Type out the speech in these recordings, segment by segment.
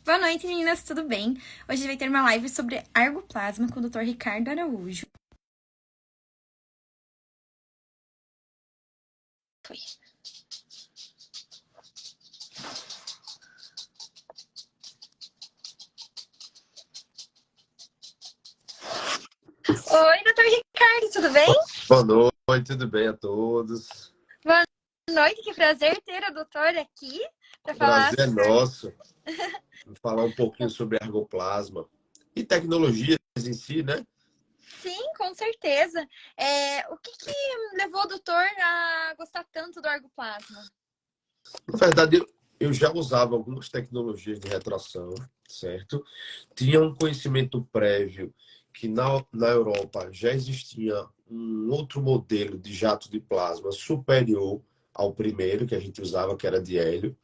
Boa noite, meninas, tudo bem? Hoje vai ter uma live sobre argoplasma com o Dr. Ricardo Araújo. Foi. Oi, Dr. Ricardo, tudo bem? Boa noite, tudo bem a todos? Boa noite, que prazer ter o doutor aqui para O falar prazer é sobre... nosso. Vou falar um pouquinho sobre ergoplasma e tecnologias em si, né? Sim, com certeza. O que levou o doutor a gostar tanto do argoplasma? Na verdade, eu já usava algumas tecnologias de retração, certo? Tinha um conhecimento prévio que na Europa já existia um outro modelo de jato de plasma superior ao primeiro que a gente usava, que era de hélio.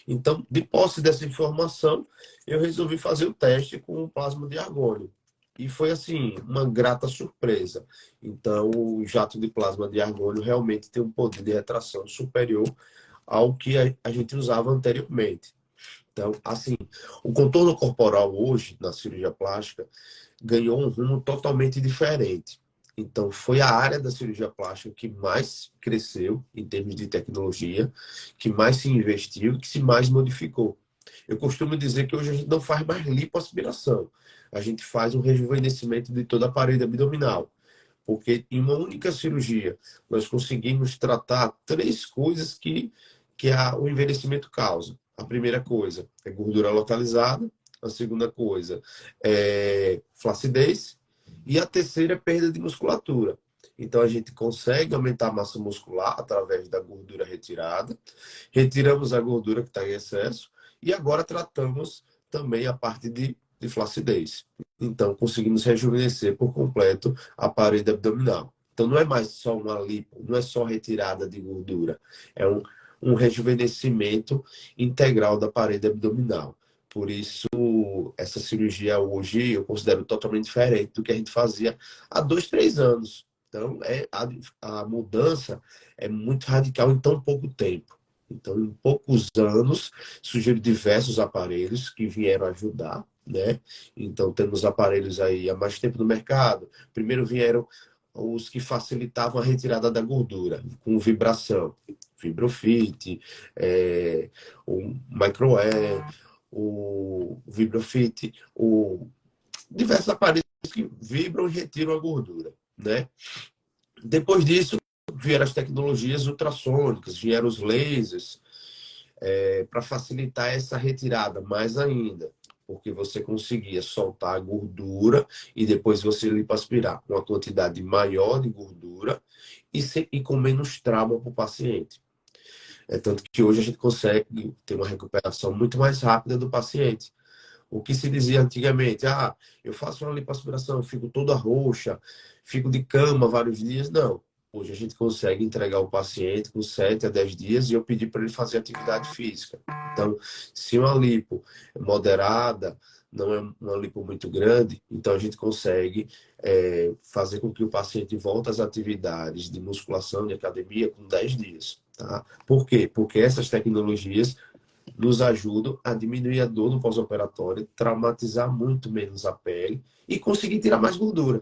Então, de posse dessa informação, eu resolvi fazer o teste com o plasma de argônio. E foi, assim, uma grata surpresa. Então, o jato de plasma de argônio realmente tem um poder de retração superior ao que a gente usava anteriormente. Então, assim, o contorno corporal hoje, na cirurgia plástica, ganhou um rumo totalmente diferente. Então, foi a área da cirurgia plástica que mais cresceu em termos de tecnologia, que mais se investiu, que se mais modificou. Eu costumo dizer que hoje a gente não faz mais lipoaspiração, a gente faz um rejuvenescimento de toda a parede abdominal, porque em uma única cirurgia nós conseguimos tratar três coisas que o envelhecimento causa. A primeira coisa é gordura localizada, a segunda coisa é flacidez e a terceira é perda de musculatura. Então a gente consegue aumentar a massa muscular através da gordura retirada, retiramos a gordura que está em excesso e agora tratamos também a parte de flacidez. Então conseguimos rejuvenescer por completo a parede abdominal. Então não é mais só uma lipo, não é só retirada de gordura, é um rejuvenescimento integral da parede abdominal. Por isso, essa cirurgia hoje eu considero totalmente diferente do que a gente fazia há 2, 3 anos. Então, a mudança é muito radical em tão pouco tempo. Então, em poucos anos, surgiram diversos aparelhos que vieram ajudar, né? Então, temos aparelhos aí há mais tempo no mercado. Primeiro vieram os que facilitavam a retirada da gordura, com vibração. Vibrofit, o Microair, o Vibrofit, diversos aparelhos que vibram e retiram a gordura, né? Depois disso, vieram as tecnologias ultrassônicas, vieram os lasers, para facilitar essa retirada mais ainda, porque você conseguia soltar a gordura e depois você lipoaspirar com uma quantidade maior de gordura e com menos trauma para o paciente. É tanto que hoje a gente consegue ter uma recuperação muito mais rápida do paciente. O que se dizia antigamente, eu faço uma lipoaspiração, fico toda roxa, fico de cama vários dias. Não. Hoje a gente consegue entregar o paciente com 7 a 10 dias e eu pedir para ele fazer atividade física. Então, se uma lipo é moderada, não é uma lipo muito grande, então a gente consegue fazer com que o paciente volte às atividades de musculação, de academia, com 10 dias. Tá? Por quê? Porque essas tecnologias nos ajudam a diminuir a dor no pós-operatório, traumatizar muito menos a pele e conseguir tirar mais gordura.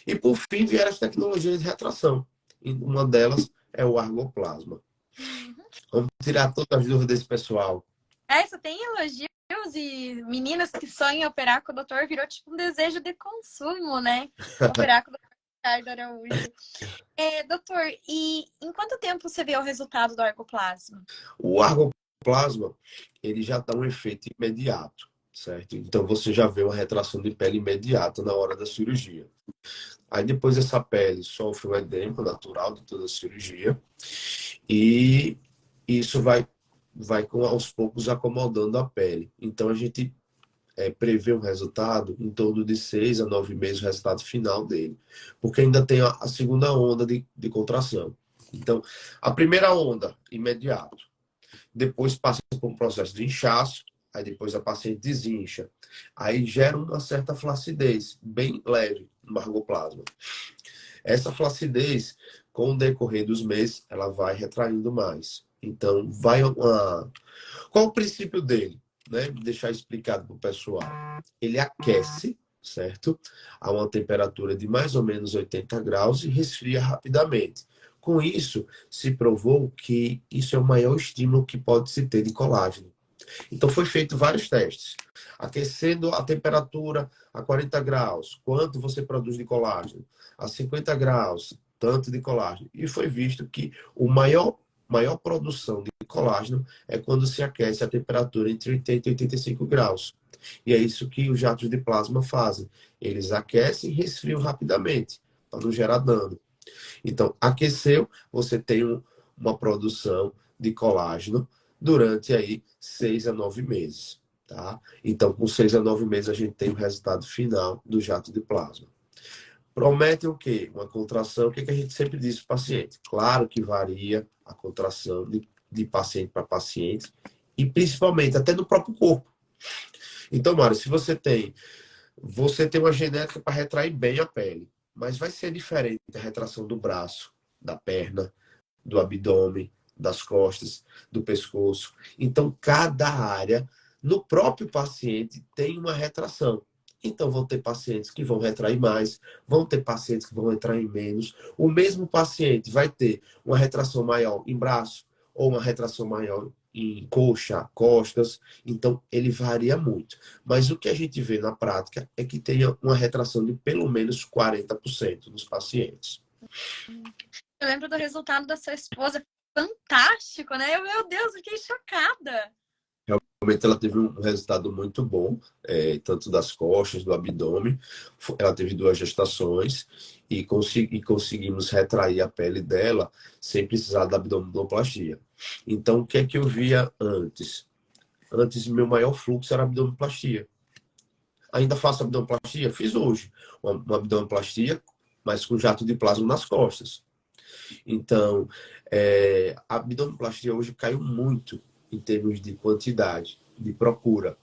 E por fim vieram as tecnologias de retração. E uma delas é o argoplasma. Vamos tirar todas as dúvidas desse pessoal. Só tem elogios e meninas que sonham em operar com o doutor, virou tipo um desejo de consumo, né? Operar com o doutor Ricardo Araújo. Doutor, e em quanto tempo você vê o resultado do argoplasma? O argoplasma, ele já dá um efeito imediato, certo? Então você já vê uma retração de pele imediata na hora da cirurgia. Aí depois essa pele sofre um edema natural de toda a cirurgia e isso vai aos poucos acomodando a pele. Então a gente prevê um resultado em torno de 6 a 9 meses, o resultado final dele. Porque ainda tem a segunda onda de contração. Então, a primeira onda, imediato. Depois passa por um processo de inchaço, aí depois a paciente desincha. Aí gera uma certa flacidez, bem leve, no argoplasma. Essa flacidez, com o decorrer dos meses, ela vai retraindo mais. Então, vai uma... Qual o princípio dele? né, deixar explicado para o pessoal. Ele aquece, certo? A uma temperatura de mais ou menos 80 graus e resfria rapidamente. Com isso, se provou que isso é o maior estímulo que pode se ter de colágeno. Então, foi feito vários testes. Aquecendo a temperatura a 40 graus, quanto você produz de colágeno? A 50 graus, tanto de colágeno. E foi visto que o maior produção de colágeno é quando se aquece a temperatura entre 80 e 85 graus. E é isso que os jatos de plasma fazem. Eles aquecem e resfriam rapidamente, para não gerar dano. Então, aqueceu, você tem uma produção de colágeno durante aí 6 a 9 meses. Tá? Então, com 6 a 9 meses, a gente tem o resultado final do jato de plasma. Promete o quê? Uma contração. O que a gente sempre diz para o paciente? Claro que varia a contração de paciente para paciente e principalmente até no próprio corpo. Então, Mário, se você tem uma genética para retrair bem a pele, mas vai ser diferente a retração do braço, da perna, do abdômen, das costas, do pescoço. Então, cada área no próprio paciente tem uma retração. Então, vão ter pacientes que vão retrair mais, vão ter pacientes que vão retrair menos. O mesmo paciente vai ter uma retração maior em braço ou uma retração maior em coxa, costas. Então, ele varia muito. Mas o que a gente vê na prática é que tenha uma retração de pelo menos 40% nos pacientes. Eu lembro do resultado da sua esposa. Fantástico, né? Meu Deus, fiquei chocada. Realmente ela teve um resultado muito bom, tanto das costas, do abdômen. Ela teve 2 gestações e conseguimos retrair a pele dela sem precisar da abdominoplastia. Então, o que é que eu via antes? Antes, meu maior fluxo era abdominoplastia. Ainda faço abdominoplastia? Fiz hoje uma abdominoplastia, mas com jato de plasma nas costas. Então, a abdominoplastia hoje caiu muito em termos de quantidade, de procura.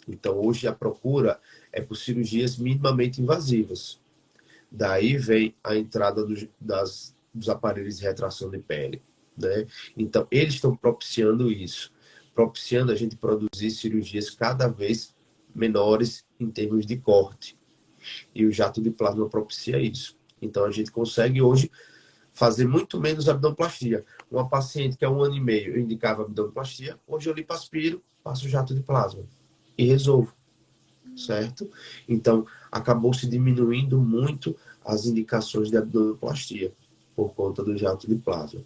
Então, hoje a procura é por cirurgias minimamente invasivas. Daí vem a entrada dos aparelhos de retração de pele, né? Então, eles estão propiciando isso, propiciando a gente produzir cirurgias cada vez menores em termos de corte. E o jato de plasma propicia isso. Então, a gente consegue hoje fazer muito menos abdominoplastia. Uma paciente que há 1 ano e meio eu indicava abdominoplastia, hoje eu lipoaspiro, passo o jato de plasma e resolvo, certo? Então, acabou se diminuindo muito as indicações de abdominoplastia por conta do jato de plasma.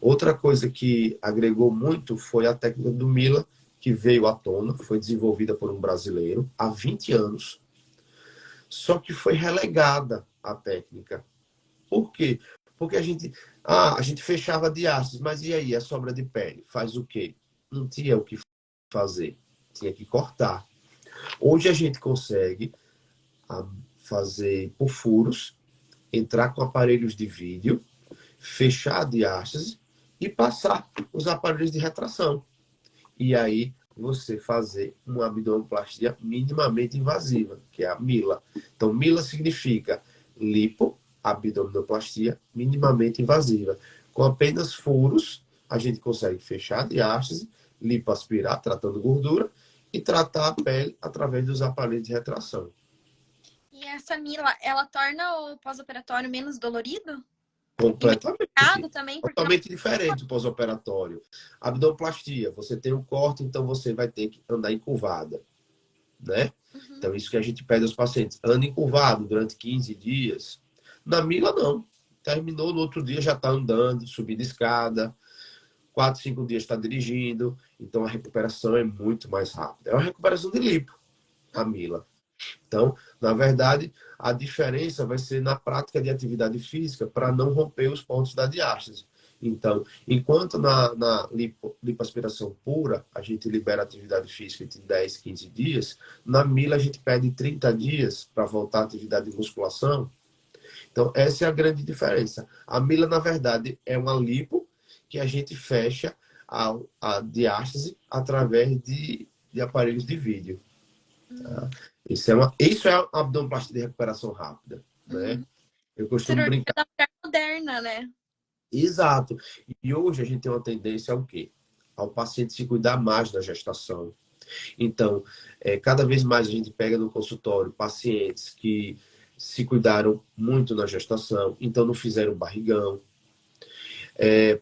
Outra coisa que agregou muito foi a técnica do Mila, que veio à tona, foi desenvolvida por um brasileiro há 20 anos, só que foi relegada a técnica. Por quê? Porque a gente fechava diástase, mas e aí, a sobra de pele? Faz o quê? Não tinha o que fazer, tinha que cortar. Hoje a gente consegue fazer por furos, entrar com aparelhos de vídeo, fechar a diástase e passar os aparelhos de retração. E aí você fazer uma abdominoplastia minimamente invasiva, que é a Mila. Então, Mila significa lipo, abdominoplastia minimamente invasiva. Com apenas furos, a gente consegue fechar a diástase, lipoaspirar, tratando gordura, e tratar a pele através dos aparelhos de retração. E essa Mila, ela torna o pós-operatório menos dolorido? Completamente. Também, porque Totalmente diferente o pós-operatório. Abdominoplastia, você tem um corte, então você vai ter que andar encurvada, né? Uhum. Então, isso que a gente pede aos pacientes. Ande encurvado durante 15 dias. Na Mila, não. Terminou, no outro dia já está andando, subindo escada. 4, 5 dias está dirigindo. Então, a recuperação é muito mais rápida. É uma recuperação de lipo, a Mila. Então, na verdade, a diferença vai ser na prática de atividade física para não romper os pontos da diástase. Então, enquanto na lipoaspiração pura, a gente libera a atividade física entre 10 e 15 dias, na Mila a gente pede 30 dias para voltar à atividade de musculação. Então, essa é a grande diferença. A Mila, na verdade, é uma lipo que a gente fecha a diástase através de aparelhos de vídeo. Tá? Isso é a abdominoplastia de recuperação rápida, né? Eu costumo cirurgia brincar. da mulher moderna, né? Exato. E hoje a gente tem uma tendência ao quê? Ao paciente se cuidar mais da gestação, Então, cada vez mais a gente pega no consultório pacientes que se cuidaram muito na gestação, então não fizeram barrigão,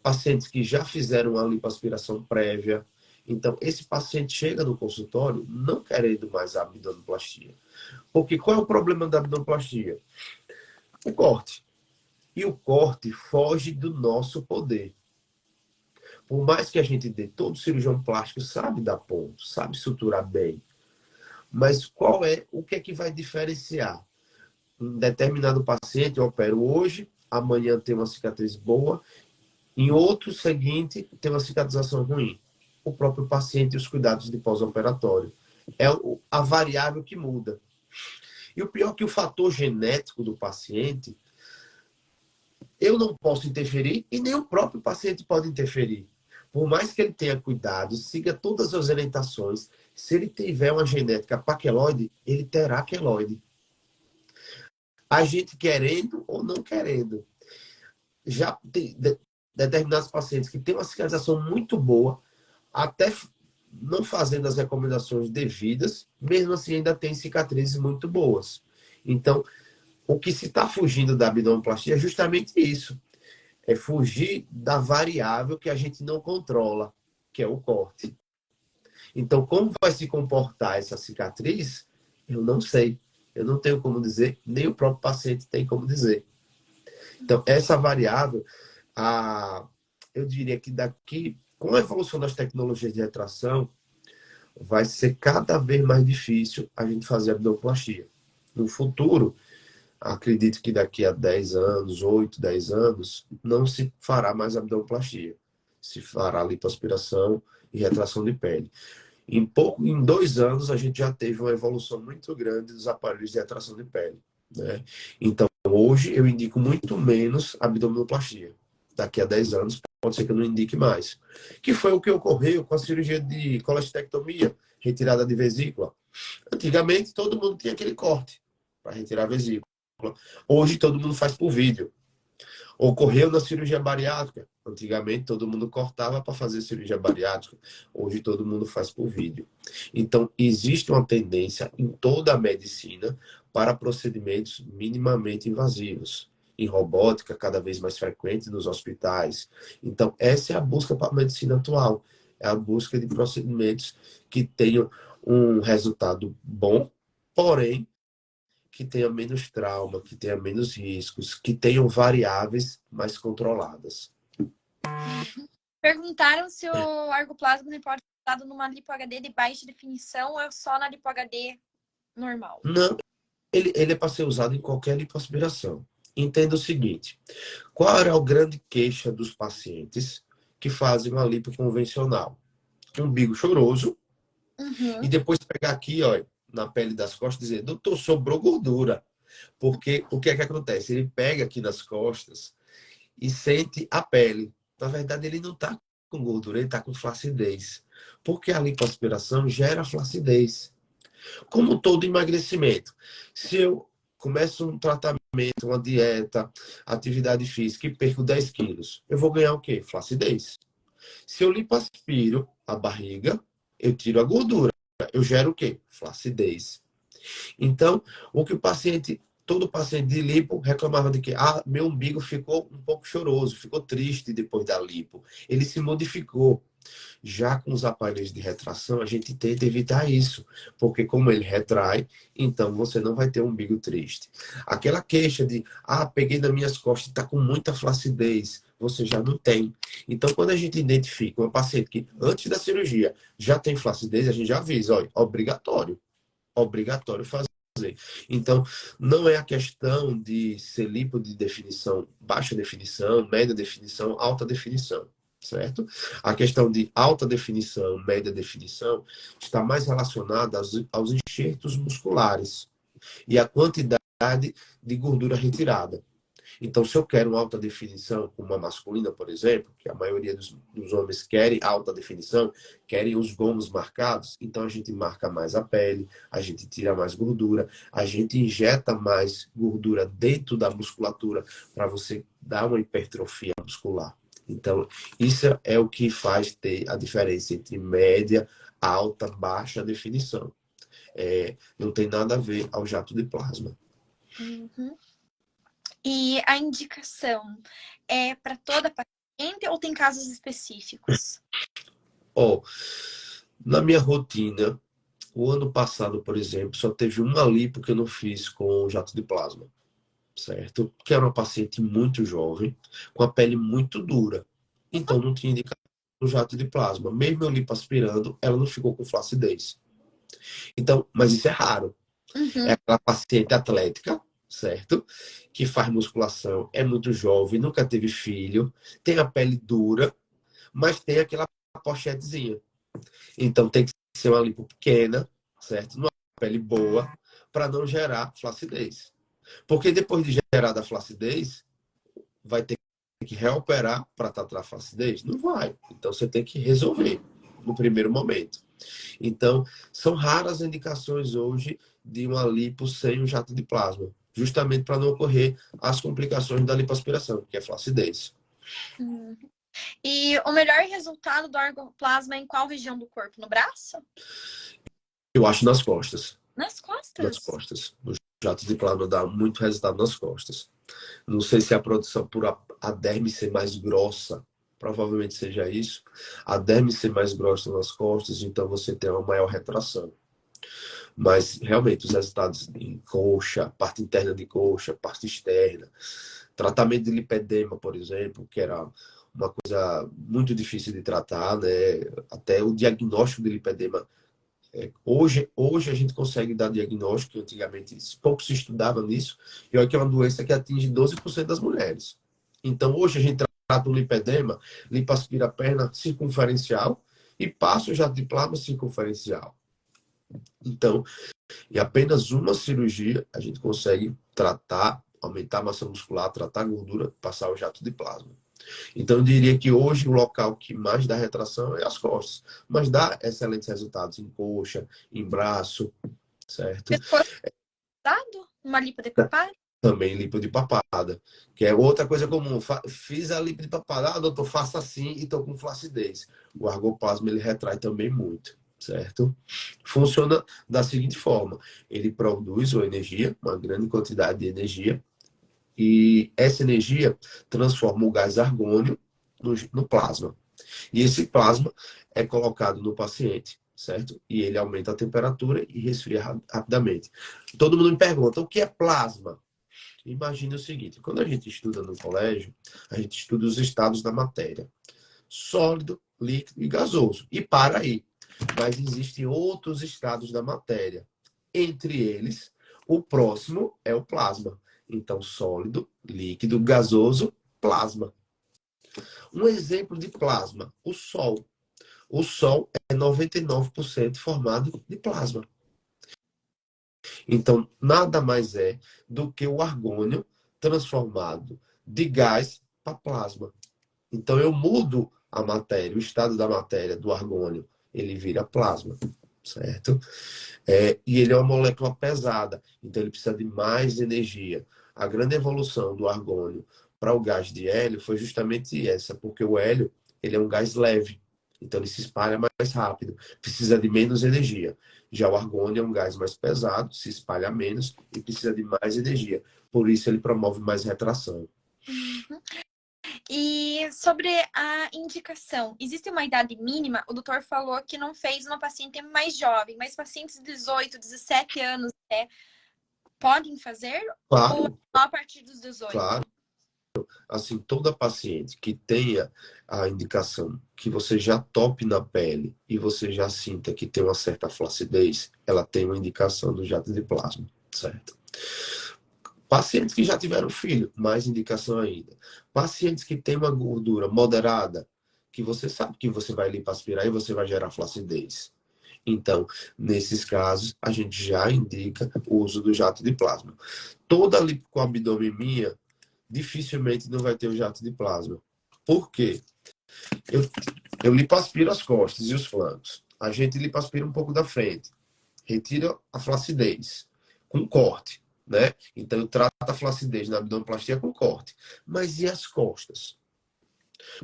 pacientes que já fizeram uma lipoaspiração prévia. Então, esse paciente chega no consultório não querendo mais a abdominoplastia. Porque qual é o problema da abdominoplastia? O corte. E o corte foge do nosso poder. Por mais que a gente dê, todo cirurgião plástico sabe dar ponto, sabe suturar bem. Mas o que é que vai diferenciar? Um determinado paciente eu opero hoje, amanhã tem uma cicatriz boa, em outro seguinte tem uma cicatrização ruim. O próprio paciente e os cuidados de pós-operatório. É a variável que muda. E o pior é que o fator genético do paciente, eu não posso interferir e nem o próprio paciente pode interferir. Por mais que ele tenha cuidado, siga todas as orientações, se ele tiver uma genética paqueloide, ele terá queloide. A gente querendo ou não querendo. Já tem determinados pacientes que têm uma cicatrização muito boa, até não fazendo as recomendações devidas, mesmo assim ainda tem cicatrizes muito boas. Então, o que se está fugindo da abdominoplastia é justamente isso. É fugir da variável que a gente não controla, que é o corte. Então, como vai se comportar essa cicatriz? Eu não sei. Eu não tenho como dizer, nem o próprio paciente tem como dizer. Então, essa variável, eu diria que daqui, com a evolução das tecnologias de retração, vai ser cada vez mais difícil a gente fazer abdominoplastia. No futuro, acredito que daqui a 10 anos, 8, 10 anos, não se fará mais abdominoplastia. Se fará lipoaspiração e retração de pele. Em 2 anos, a gente já teve uma evolução muito grande dos aparelhos de retração de pele. Né? Então, hoje, eu indico muito menos abdominoplastia. Daqui a 10 anos, pode ser que eu não indique mais. Que foi o que ocorreu com a cirurgia de colestectomia, retirada de vesícula. Antigamente, todo mundo tinha aquele corte para retirar a vesícula. Hoje, todo mundo faz por vídeo. Ocorreu na cirurgia bariátrica. Antigamente, todo mundo cortava para fazer cirurgia bariátrica. Hoje, todo mundo faz por vídeo. Então, existe uma tendência em toda a medicina para procedimentos minimamente invasivos. Em robótica, cada vez mais frequente nos hospitais. Então, essa é a busca para a medicina atual. É a busca de procedimentos que tenham um resultado bom, porém, que tenha menos trauma, que tenha menos riscos, que tenham variáveis mais controladas. Perguntaram se o argoplasma pode ser usado numa lipo HD de baixa definição ou só na lipo HD normal? Não, ele é para ser usado em qualquer lipoaspiração. Entenda o seguinte, qual era a grande queixa dos pacientes que fazem uma lipo convencional? Umbigo choroso, e depois pegar aqui, ó, na pele das costas e dizer, doutor, sobrou gordura. Porque o que é que acontece? Ele pega aqui nas costas e sente a pele. Na verdade, ele não está com gordura, ele está com flacidez. Porque a lipoaspiração gera flacidez. Como todo emagrecimento. Se eu começo um tratamento, uma dieta, atividade física e perco 10 quilos, eu vou ganhar o quê? Flacidez. Se eu lipoaspiro a barriga, eu tiro a gordura. Eu gero o quê? Flacidez. Então, o que todo paciente de lipo reclamava de que meu umbigo ficou um pouco choroso, ficou triste depois da lipo. Ele se modificou. Já com os aparelhos de retração, a gente tenta evitar isso, porque como ele retrai, então você não vai ter um umbigo triste. Aquela queixa de, peguei nas minhas costas, está com muita flacidez, você já não tem. Então, quando a gente identifica uma paciente que antes da cirurgia já tem flacidez, a gente já avisa, olha, obrigatório fazer. Então, não é a questão de ser lipo de definição, baixa definição, média definição, alta definição. Certo? A questão de alta definição, média definição, está mais relacionada aos enxertos musculares e a quantidade de gordura retirada. Então, se eu quero uma alta definição, como uma masculina, por exemplo, que a maioria dos homens querem alta definição, querem os gomos marcados, então a gente marca mais a pele, a gente tira mais gordura, a gente injeta mais gordura dentro da musculatura para você dar uma hipertrofia muscular. Então, isso é o que faz ter a diferença entre média, alta, baixa definição. Não tem nada a ver ao jato de plasma. Uhum. E a indicação é para toda paciente ou tem casos específicos? Na minha rotina, o ano passado, por exemplo, só teve uma lipo que eu não fiz com jato de plasma, certo? Que era uma paciente muito jovem, com a pele muito dura. Então, não tinha indicação do jato de plasma. Mesmo eu lipoaspirando, ela não ficou com flacidez. Então, mas isso é raro. É Uhum. aquela paciente atlética, certo? Que faz musculação, é muito jovem, nunca teve filho, tem a pele dura, mas tem aquela pochetezinha. Então tem que ser uma lipo pequena, certo? Numa pele boa, para não gerar flacidez. Porque depois de gerar da flacidez, vai ter que reoperar para tratar a flacidez? Não vai. Então você tem que resolver no primeiro momento. Então, são raras as indicações hoje de uma lipo sem um jato de plasma, justamente para não ocorrer as complicações da lipoaspiração, que é flacidez. Uhum. E o melhor resultado do argoplasma é em qual região do corpo? No braço? Eu acho nas costas. Nas Nas costas? costas. O jato de plasma dá muito resultado nas costas. Não sei se a produção por a derme ser mais grossa, provavelmente seja isso. A derme ser mais grossa nas costas, então você tem uma maior retração. Mas realmente os resultados em coxa, parte interna de coxa, parte externa, tratamento de lipedema, por exemplo, que era uma coisa muito difícil de tratar, né? Até o diagnóstico de lipedema. Hoje a gente consegue dar diagnóstico, antigamente pouco se estudava nisso, e olha que é uma doença que atinge 12% das mulheres. Então hoje a gente trata o lipedema, lipoaspira a perna circunferencial e passa o jato de plasma circunferencial. Então, em apenas uma cirurgia, a gente consegue tratar, aumentar a massa muscular, tratar a gordura, passar o jato de plasma. Então, eu diria que hoje o local que mais dá retração é as costas, mas dá excelentes resultados em coxa, em braço, certo? Pescoço pesado? Uma lipo de papada? Também lipo de papada, que é outra coisa comum. Fiz a lipo de papada, doutor, faça assim e estou com flacidez. O argoplasma, ele retrai também muito, certo? Funciona da seguinte forma: ele produz uma energia, uma grande quantidade de energia, e essa energia transforma o gás argônio no plasma. E esse plasma é colocado no paciente, certo? E ele aumenta a temperatura e resfria rapidamente. Todo mundo me pergunta, o que é plasma? Imagine o seguinte, quando a gente estuda no colégio, a gente estuda os estados da matéria. Sólido, líquido e gasoso. E para aí. Mas existem outros estados da matéria. Entre eles, o próximo é o plasma. Então, sólido, líquido, gasoso, plasma. Um exemplo de plasma, o Sol. O Sol é 99% formado de plasma. Então, nada mais é do que o argônio transformado de gás para plasma. Então, eu mudo a matéria, o estado da matéria do argônio, ele vira plasma, certo? E ele é uma molécula pesada, então ele precisa de mais energia. A grande evolução do argônio para o gás de hélio foi justamente essa, porque o hélio ele é um gás leve, então ele se espalha mais rápido, precisa de menos energia. Já o argônio é um gás mais pesado, se espalha menos e precisa de mais energia. Por isso ele promove mais retração. Uhum. E sobre a indicação, existe uma idade mínima? O doutor falou que não fez uma paciente mais jovem, mas pacientes de 18, 17 anos podem fazer ou Claro, só a partir dos 18? claro. Assim, toda paciente que tenha a indicação que você já tope na pele e você já sinta que tem uma certa flacidez, ela tem uma indicação do jato de plasma, certo? Pacientes que já tiveram filho, mais indicação ainda. Pacientes que têm uma gordura moderada, que você sabe que você vai lipoaspirar e você vai gerar flacidez. Então, nesses casos, a gente já indica o uso do jato de plasma. Toda lipoabdominia dificilmente não vai ter o jato de plasma. Por quê? Eu, eu lipoaspiro as costas e os flancos. A gente lipoaspira um pouco da frente. Retira a flacidez com corte, né? Então eu trato a flacidez na abdominoplastia com corte. Mas e as costas?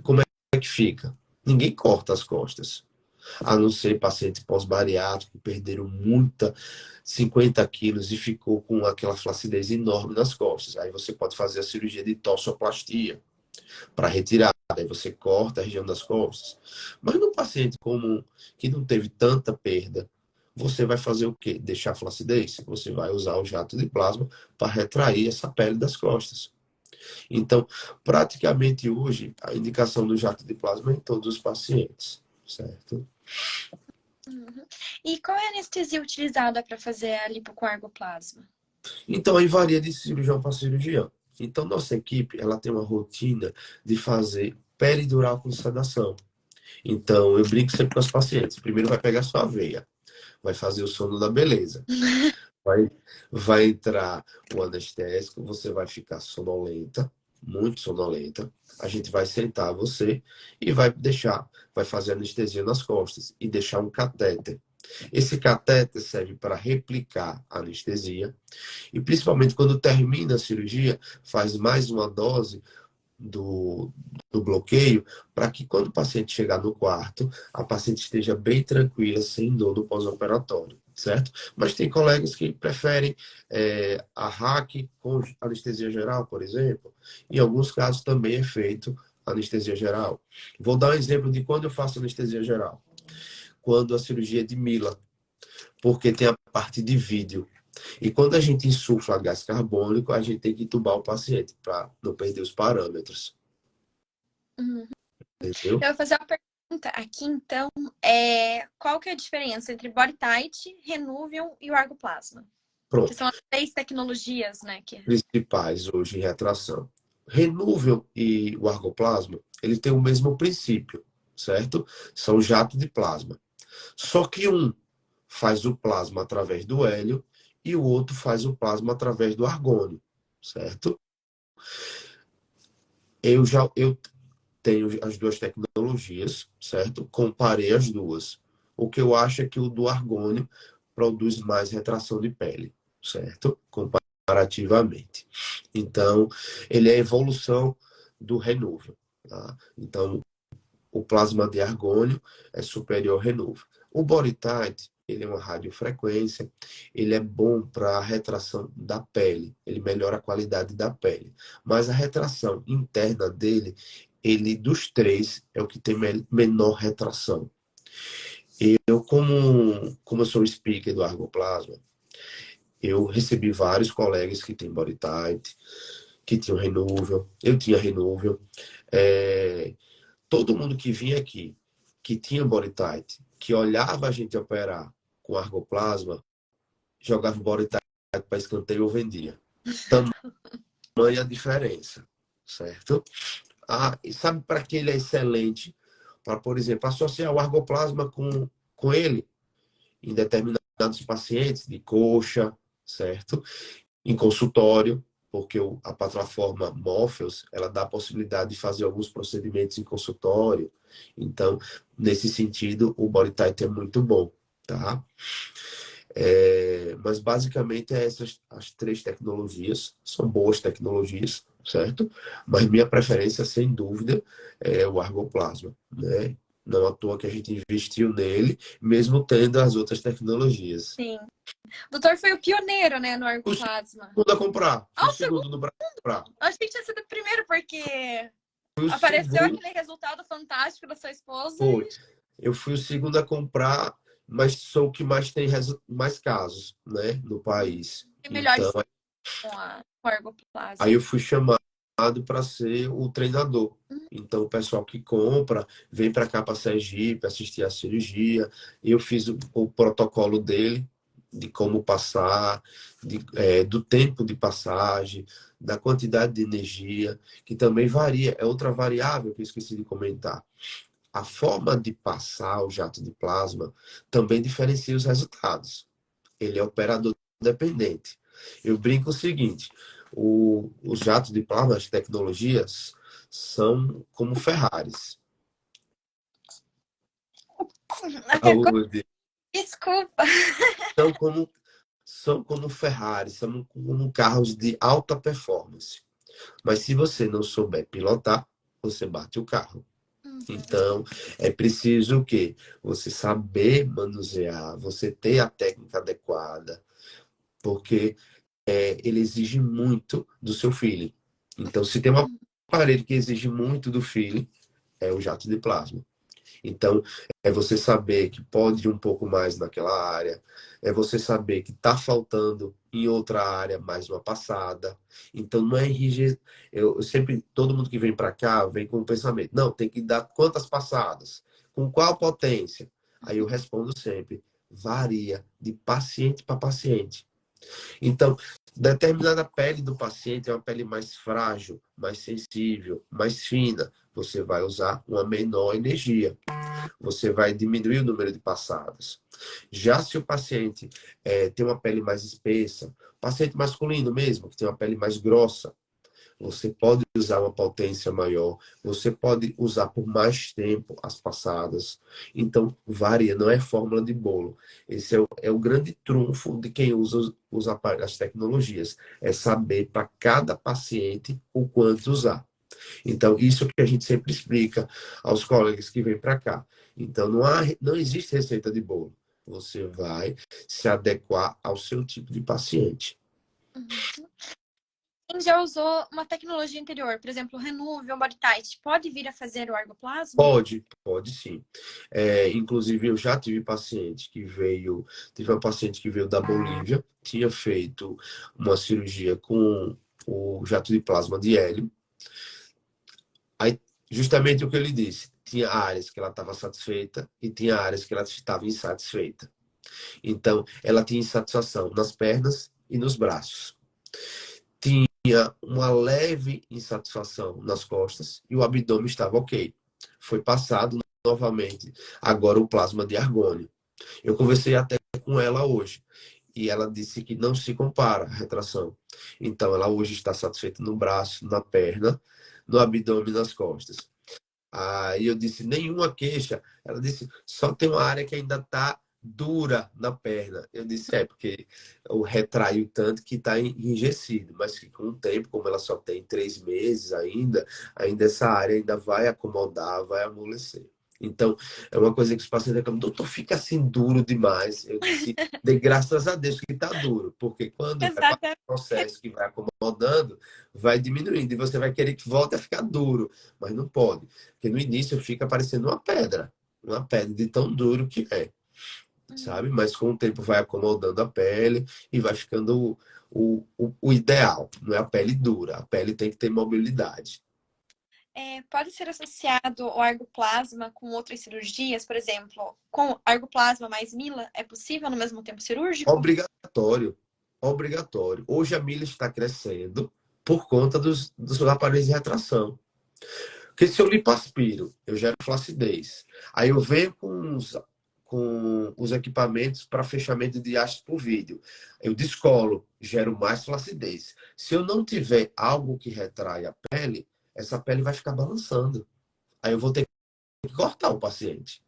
Como é que fica? Ninguém corta as costas. A não ser paciente pós-bariátrico que perderam 50 quilos e ficou com aquela flacidez enorme nas costas. Aí você pode fazer a cirurgia de tossoplastia para retirar. Aí você corta a região das costas. Mas no paciente comum, que não teve tanta perda, você vai fazer o quê? Deixar a flacidez? Você vai usar o jato de plasma para retrair essa pele das costas. Então, praticamente hoje, a indicação do jato de plasma é em todos os pacientes, certo? Uhum. E qual é a anestesia utilizada para fazer a lipocoaguloplasma? Então, aí varia de cirurgião para cirurgião. Então, nossa equipe, ela tem uma rotina de fazer peridural com sedação. Então, eu brinco sempre com os pacientes. Primeiro vai pegar sua veia, vai fazer o sono da beleza. Vai, vai entrar o anestésico, você vai ficar sonolenta, muito sonolenta. A gente vai sentar você e vai fazer anestesia nas costas e deixar um catéter. Esse catéter serve para replicar a anestesia e principalmente quando termina a cirurgia, faz mais uma dose do, do bloqueio para que quando o paciente chegar no quarto, a paciente esteja bem tranquila, sem dor no pós-operatório, certo? Mas tem colegas que preferem a hack com anestesia geral, por exemplo. Em alguns casos também é feito anestesia geral. Vou dar um exemplo de quando eu faço anestesia geral. Quando a cirurgia é de Mila, porque tem a parte de vídeo. E quando a gente insufla gás carbônico, a gente tem que entubar o paciente para não perder os parâmetros. Uhum. Entendeu? Eu vou fazer uma pergunta aqui, então. Qual que é a diferença entre BodyTite, Renuvium e o Argoplasma? Que Pronto. são as 3 tecnologias, né? Principais hoje em retração. Renúvel e o argoplasma, ele tem o mesmo princípio, certo? São jatos de plasma. Só que um faz o plasma através do hélio e o outro faz o plasma através do argônio, certo? Eu tenho as duas tecnologias, certo? Comparei as duas. O que eu acho é que o do argônio produz mais retração de pele, certo? Comparativamente. Então, ele é a evolução do renúvel. Tá? Então, o plasma de argônio é superior ao renúvel. O bodytite, ele é uma radiofrequência, ele é bom para a retração da pele, ele melhora a qualidade da pele. Mas a retração interna dele, ele dos três é o que tem menor retração. Eu, como eu sou speaker do argoplasma, eu recebi vários colegas que têm bodytite, que tinham renúvel, eu tinha renúvel. Todo mundo que vinha aqui, que tinha bodytite, que olhava a gente operar com argoplasma, jogava bodytite para escanteio ou vendia. Tamanha a diferença, certo? E sabe para que ele é excelente? Para, por exemplo, associar o argoplasma com ele em determinados pacientes de coxa, certo? Em consultório, porque a plataforma Morpheus, ela dá a possibilidade de fazer alguns procedimentos em consultório. Então, nesse sentido, o BodyTite é muito bom, tá? Mas basicamente essas as três tecnologias são boas tecnologias, certo? Mas minha preferência, sem dúvida, é o argoplasma, né? Não à toa que a gente investiu nele, mesmo tendo as outras tecnologias. Sim. O doutor foi o pioneiro, né, no Fui o Argoplasma. segundo a comprar. Fui o Segundo? segundo no Brasil a comprar. Achei que tinha sido o primeiro, porque Fui o apareceu segundo. aquele resultado fantástico da sua esposa. Foi. Eu fui o segundo a comprar, mas sou o que mais tem mais casos, né, no país. E melhores Então, com o Argoplasma. aí eu fui chamado para ser o treinador. Então, o pessoal que compra vem para cá para Sergipe assistir a cirurgia. Eu fiz o protocolo dele, de como passar, do tempo de passagem, da quantidade de energia, que também varia. É outra variável que eu esqueci de comentar. A forma de passar o jato de plasma também diferencia os resultados. Ele é operador dependente. Eu brinco o seguinte: os jatos de plasma, as tecnologias, são como Ferraris. Saúde. Desculpa. São como Ferraris, são como carros de alta performance. Mas se você não souber pilotar, você bate o carro. Uhum. Então, é preciso o quê? Você saber manusear, você ter a técnica adequada, porque ele exige muito do seu feeling. Então, se tem um aparelho que exige muito do feeling, é o jato de plasma. Então, é você saber que pode ir um pouco mais naquela área, é você saber que está faltando em outra área mais uma passada. Então, não é enrijecer. Eu sempre, todo mundo que vem para cá vem com o pensamento: não, tem que dar quantas passadas? Com qual potência? Aí eu respondo sempre: varia de paciente para paciente. Então, determinada pele do paciente é uma pele mais frágil, mais sensível, mais fina. Você vai usar uma menor energia. Você vai diminuir o número de passadas. Já se o paciente tem uma pele mais espessa, paciente masculino mesmo, que tem uma pele mais grossa, você pode usar uma potência maior, você pode usar por mais tempo as passadas. Então, varia, não é fórmula de bolo. Esse é o grande trunfo de quem usa as tecnologias. É saber para cada paciente o quanto usar. Então, isso que a gente sempre explica aos colegas que vêm para cá. Então, não existe receita de bolo. Você vai se adequar ao seu tipo de paciente. Uhum. Quem já usou uma tecnologia anterior, por exemplo, o Renuvium, Body Tight, pode vir a fazer o ergoplasma? Pode sim. Inclusive, eu já tive paciente que veio, tive uma paciente que veio da Bolívia, tinha feito uma cirurgia com o jato de plasma de hélio. Aí, justamente o que ele disse, tinha áreas que ela estava satisfeita e tinha áreas que ela estava insatisfeita. Então, ela tinha insatisfação nas pernas e nos braços. Tinha uma leve insatisfação nas costas e o abdômen estava ok. Foi passado novamente agora o plasma de argônio. Eu conversei até com ela hoje e ela disse que não se compara a retração. Então, ela hoje está satisfeita no braço, na perna, no abdômen e nas costas. Aí eu disse, nenhuma queixa. Ela disse, só tem uma área que ainda está dura na perna. Eu disse, porque o retraiu tanto que está enrijecido, mas que com o tempo, como ela só tem 3 meses ainda essa área ainda vai acomodar, vai amolecer. Então, é uma coisa que os pacientes reclamam, doutor, fica assim duro demais. Eu disse, dê graças a Deus que está duro, porque quando vai passar Exatamente. o processo que vai acomodando, vai diminuindo, e você vai querer que volte a ficar duro, mas não pode. Porque no início fica parecendo uma pedra de tão duro que é, sabe? Mas com o tempo vai acomodando a pele e vai ficando o ideal. Não é a pele dura, a pele tem que ter mobilidade. Pode ser associado o ergoplasma com outras cirurgias, por exemplo, com ergoplasma mais Mila, é possível no mesmo tempo cirúrgico? Obrigatório, obrigatório. Hoje a milha está crescendo por conta dos aparelhos de retração. Porque se eu lipoaspiro, eu gero flacidez. Aí eu venho com os equipamentos para fechamento de hastes por vídeo. Eu descolo, gero mais flacidez. Se eu não tiver algo que retrai a pele, essa pele vai ficar balançando. Aí eu vou ter que cortar o paciente.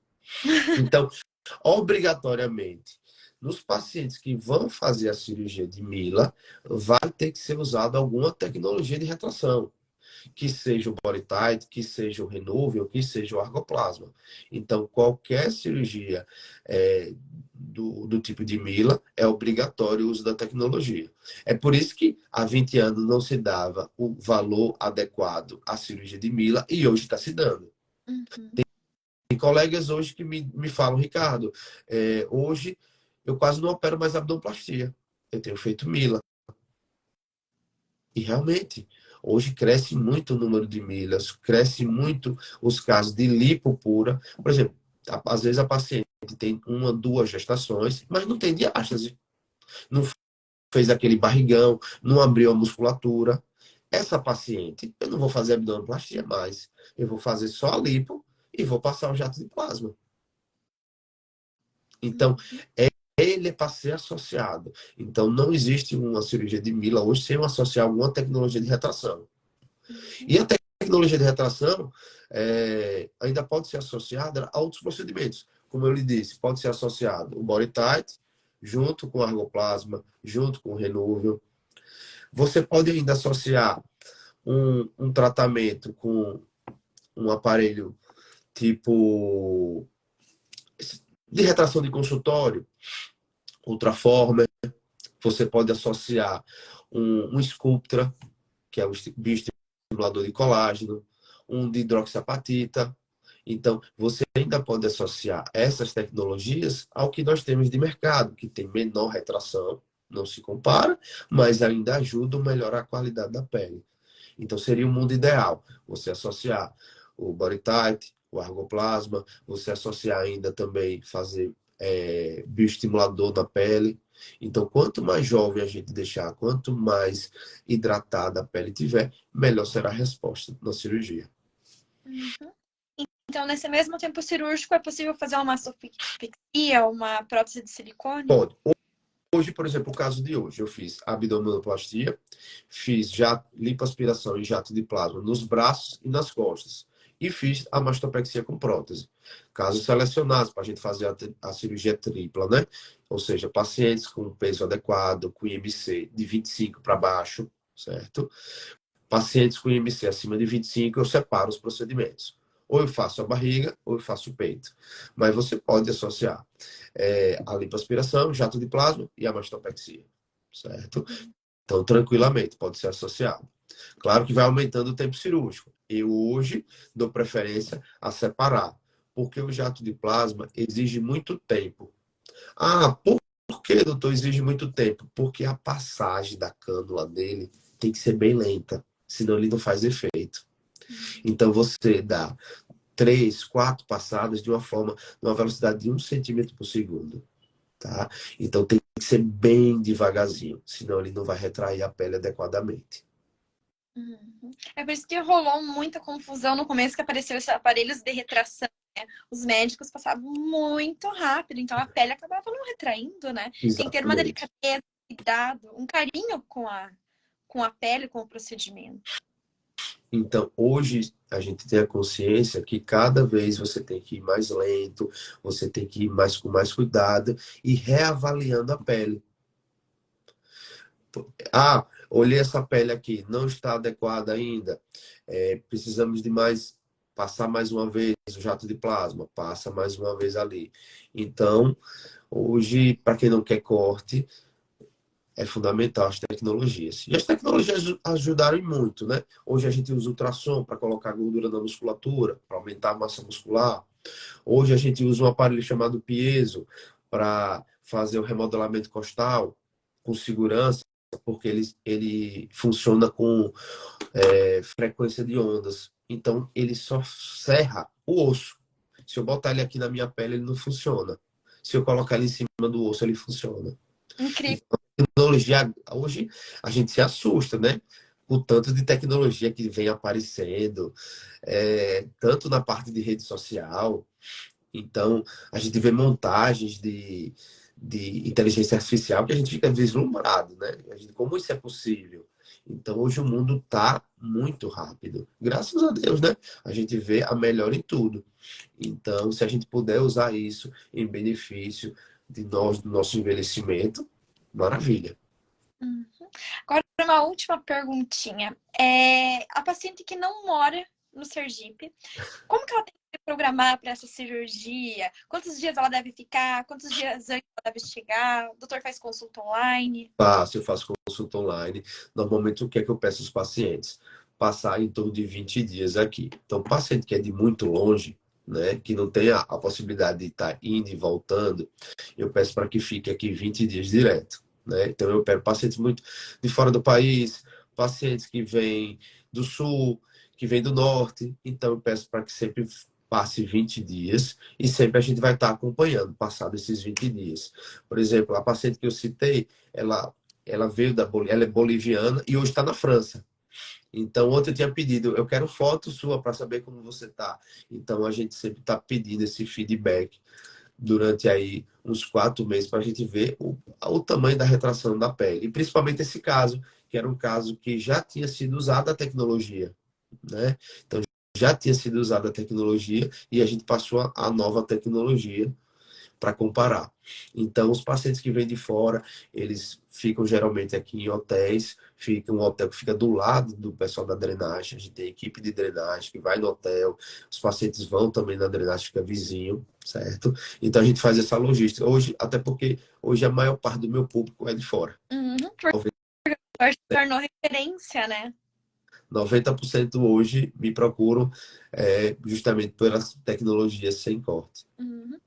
Então, obrigatoriamente, nos pacientes que vão fazer a cirurgia de Mila, vai ter que ser usada alguma tecnologia de retração, que seja o body tight, que seja o Renuvium, que seja o argoplasma. Então, qualquer cirurgia do tipo de Mila é obrigatório o uso da tecnologia. É por isso que há 20 anos não se dava o valor adequado à cirurgia de Mila e hoje está se dando. Uhum. Tem colegas hoje que me falam, Ricardo, hoje eu quase não opero mais abdominoplastia. Eu tenho feito Mila. E realmente, hoje cresce muito o número de milhas, cresce muito os casos de lipo pura. Por exemplo, às vezes a paciente tem uma, duas gestações, mas não tem diástase. Não fez aquele barrigão, não abriu a musculatura. Essa paciente, eu não vou fazer abdominoplastia mais. Eu vou fazer só a lipo e vou passar o jato de plasma. Então, ele é para ser associado. Então, não existe uma cirurgia de Mila hoje sem associar alguma tecnologia de retração. E a tecnologia de retração ainda pode ser associada a outros procedimentos. Como eu lhe disse, pode ser associado o body tight, junto com o argoplasma, junto com o Renuvium. Você pode ainda associar um tratamento com um aparelho tipo de retração de consultório, Ultraformer. Você pode associar um Sculptra, que é o bioestimulador de colágeno, um de hidroxiapatita. Então, você ainda pode associar essas tecnologias ao que nós temos de mercado, que tem menor retração, não se compara, mas ainda ajuda a melhorar a qualidade da pele. Então, seria o mundo ideal, você associar o BodyTite, o Argoplasma, você associar ainda também, fazer bioestimulador na pele. Então, quanto mais jovem a gente deixar, quanto mais hidratada a pele tiver, melhor será a resposta na cirurgia. Uhum. Então, nesse mesmo tempo cirúrgico, é possível fazer uma mastopexia, uma prótese de silicone? Pode. Hoje, por exemplo, o caso de hoje, eu fiz abdominoplastia, fiz lipoaspiração e jato de plasma nos braços e nas costas. E fiz a mastopexia com prótese. Casos selecionados para a gente fazer a cirurgia tripla, né? Ou seja, pacientes com peso adequado, com IMC de 25 para baixo, certo? Pacientes com IMC acima de 25, eu separo os procedimentos. Ou eu faço a barriga, ou eu faço o peito. Mas você pode associar a lipoaspiração, jato de plasma e a mastopexia, certo? Então, tranquilamente, pode ser associado. Claro que vai aumentando o tempo cirúrgico. Eu hoje dou preferência a separar, porque o jato de plasma exige muito tempo. Ah, por que, doutor, exige muito tempo? Porque a passagem da cânula dele tem que ser bem lenta, senão ele não faz efeito. Então, você dá 3, 4 passadas de uma velocidade de 1 centímetro por segundo. Tá? Então tem que ser bem devagarzinho, senão ele não vai retrair a pele adequadamente. É por isso que rolou muita confusão no começo que apareceu esses aparelhos de retração, né? Os médicos passavam muito rápido, então a pele acabava não retraindo, né? Tem que ter uma Exatamente. delicadeza, cuidado, um carinho com a pele, com o procedimento. Então, hoje a gente tem a consciência que cada vez você tem que ir mais lento, você tem que ir com mais cuidado e reavaliando a pele. Ah, olhei essa pele aqui, não está adequada ainda. Precisamos de passar mais uma vez o jato de plasma, passa mais uma vez ali. Então, hoje, para quem não quer corte, é fundamental as tecnologias. E as tecnologias ajudaram muito, né? Hoje a gente usa ultrassom para colocar gordura na musculatura, para aumentar a massa muscular. Hoje a gente usa um aparelho chamado piezo para fazer o remodelamento costal com segurança, porque ele funciona com frequência de ondas. Então, ele só serra o osso. Se eu botar ele aqui na minha pele, ele não funciona. Se eu colocar ele em cima do osso, ele funciona. Incrível. Tecnologia, hoje a gente se assusta, né? O tanto de tecnologia que vem aparecendo, tanto na parte de rede social. Então, a gente vê montagens de inteligência artificial que a gente fica vislumbrado, né? Como isso é possível? Então, hoje o mundo está muito rápido. Graças a Deus, né? A gente vê a melhora em tudo. Então, se a gente puder usar isso em benefício de nós, do nosso envelhecimento, maravilha. Uhum. Agora, uma última perguntinha. A paciente que não mora no Sergipe, como que ela tem que se programar para essa cirurgia? Quantos dias ela deve ficar? Quantos dias antes ela deve chegar? O doutor faz consulta online? Eu faço consulta online. Normalmente, o que é que eu peço aos pacientes? Passar em torno de 20 dias aqui. Então, o paciente que é de muito longe, né, que não tem a possibilidade de estar indo e voltando, eu peço para que fique aqui 20 dias direto. Né? Então, eu pego pacientes muito de fora do país, pacientes que vêm do sul, que vêm do norte. Então, eu peço para que sempre passe 20 dias e sempre a gente vai estar acompanhando, passado esses 20 dias. Por exemplo, a paciente que eu citei, ela veio ela é boliviana e hoje está na França. Então, ontem eu tinha pedido, eu quero foto sua para saber como você está. Então, a gente sempre está pedindo esse feedback durante aí uns 4 meses para a gente ver o tamanho da retração da pele. E principalmente esse caso, que era um caso que já tinha sido usada a tecnologia, né? Então, já tinha sido usada a tecnologia e a gente passou a nova tecnologia para comparar. Então, os pacientes que vêm de fora, eles ficam geralmente aqui em hotéis, fica um hotel que fica do lado do pessoal da drenagem, a gente tem equipe de drenagem que vai no hotel, os pacientes vão também na drenagem, fica vizinho, certo? Então a gente faz essa logística. Hoje, até porque hoje a maior parte do meu público é de fora. Uhum, porque se tornou referência, né? 90% hoje me procuram justamente pelas tecnologias sem corte. Uhum.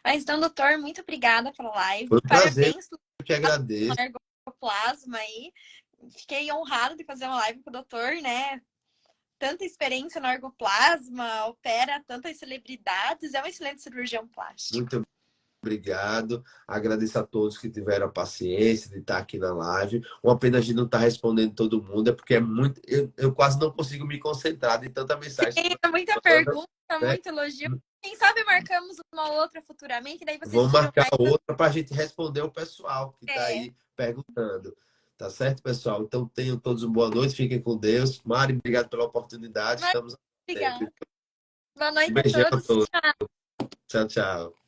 Mas então, doutor, muito obrigada pela live. Foi um prazer, Parabéns pelo eu que agradeço. ergoplasma aí. Fiquei honrada de fazer uma live com o doutor, né? Tanta experiência no ergoplasma, opera tantas celebridades, é um excelente cirurgião plástico. Muito obrigado. Agradeço a todos que tiveram a paciência de estar aqui na live. Uma pena de não estar respondendo todo mundo, é porque é muito. Eu quase não consigo me concentrar de tanta mensagem. Tem muita pergunta, muito elogio. Quem sabe marcamos uma outra futuramente, daí vocês Vamos tiram marcar mais... outra para a gente responder o pessoal que está aí perguntando. Tá certo, pessoal? Então tenham todos uma boa noite, fiquem com Deus. Mari, obrigado pela oportunidade. Estamos Obrigada. sempre. Boa noite Um beijão a todos. a todos. Tchau. Tchau, tchau.